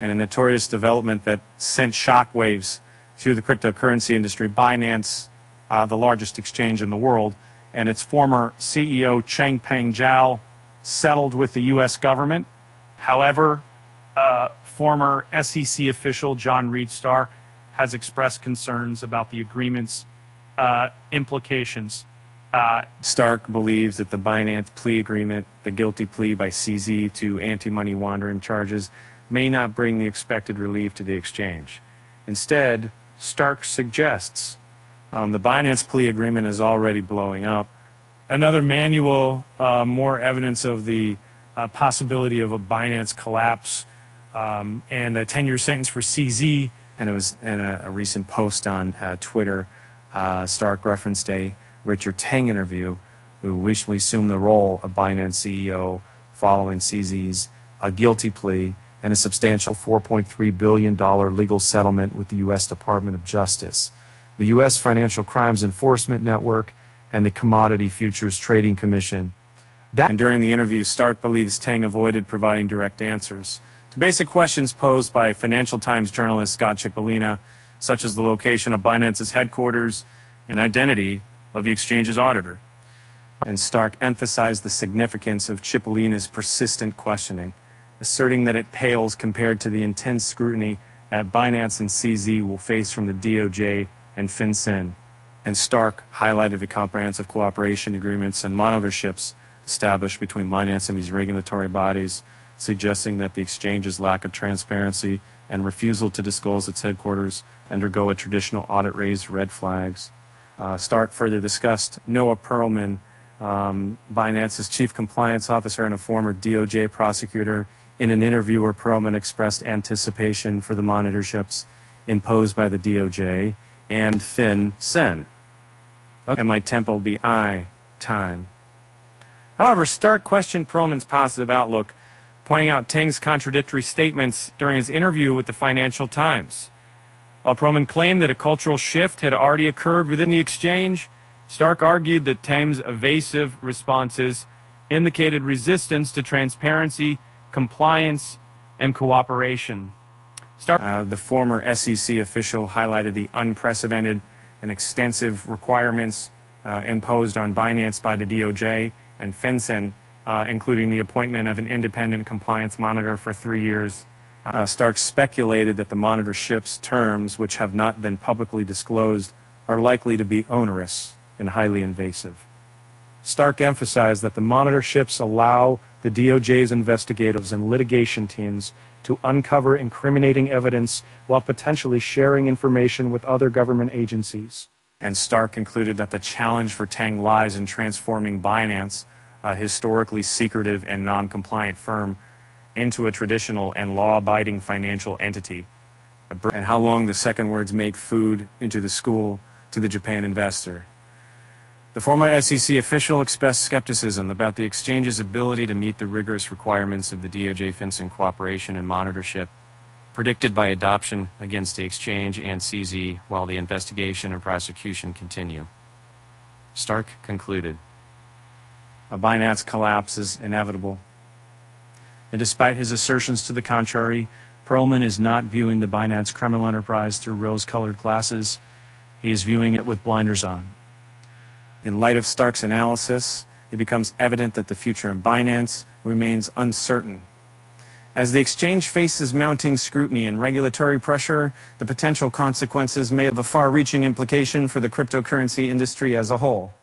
and a notorious development that sent shockwaves through the cryptocurrency industry. Binance, the largest exchange in the world, and its former CEO Changpeng Zhao settled with the U.S. government. However, former SEC official John Reed Stark has expressed concerns about the agreement's implications. Stark believes that the Binance plea agreement, the guilty plea by CZ to anti-money laundering charges, may not bring the expected relief to the exchange. Instead, Stark suggests the Binance plea agreement is already blowing up. Another manual, more evidence of the possibility of a Binance collapse, and a 10-year sentence for CZ. And it was in a recent post on Twitter. Stark referenced a Richard Teng interview, who recently assumed the role of Binance CEO following CZ's guilty plea and a substantial $4.3 billion legal settlement with the U.S. Department of Justice, the U.S. Financial Crimes Enforcement Network, and the Commodity Futures Trading Commission. And during the interview, Stark believes Teng avoided providing direct answers to basic questions posed by Financial Times journalist Scott Chipolina, such as the location of Binance's headquarters and identity of the exchange's auditor. And Stark emphasized the significance of Chipolina's persistent questioning, asserting that it pales compared to the intense scrutiny that Binance and CZ will face from the DOJ and FinCEN. And Stark highlighted the comprehensive cooperation agreements and monitorships established between Binance and these regulatory bodies, suggesting that the exchange's lack of transparency and refusal to disclose its headquarters undergo a traditional audit raised red flags. Stark further discussed Noah Perlman, Binance's chief compliance officer and a former DOJ prosecutor, in an interview where Perlman expressed anticipation for the monitorships imposed by the DOJ and FinCEN. And my tempo be time. However, Stark questioned Perlman's positive outlook, pointing out Teng's contradictory statements during his interview with the Financial Times. While Perlman claimed that a cultural shift had already occurred within the exchange, Stark argued that Teng's evasive responses indicated resistance to transparency, compliance, and cooperation. The former SEC official highlighted the unprecedented and extensive requirements imposed on Binance by the DOJ and FinCEN, including the appointment of an independent compliance monitor for 3 years. Stark speculated that the monitorship's terms, which have not been publicly disclosed, are likely to be onerous and highly invasive. Stark emphasized that the monitorships allow the DOJ's investigators and litigation teams to uncover incriminating evidence while potentially sharing information with other government agencies. And Stark concluded that the challenge for Teng lies in transforming Binance, a historically secretive and non-compliant firm, into a traditional and law-abiding financial entity. And how long the second words make food into the school to the Japan investor. The former SEC official expressed skepticism about the exchange's ability to meet the rigorous requirements of the DOJ-FinCEN cooperation and monitorship predicted by adoption against the exchange and CZ while the investigation and prosecution continue. Stark concluded, a Binance collapse is inevitable. And despite his assertions to the contrary, Perlman is not viewing the Binance criminal enterprise through rose-colored glasses. He is viewing it with blinders on. In light of Stark's analysis, it becomes evident that the future of Binance remains uncertain. As the exchange faces mounting scrutiny and regulatory pressure, the potential consequences may have a far-reaching implication for the cryptocurrency industry as a whole.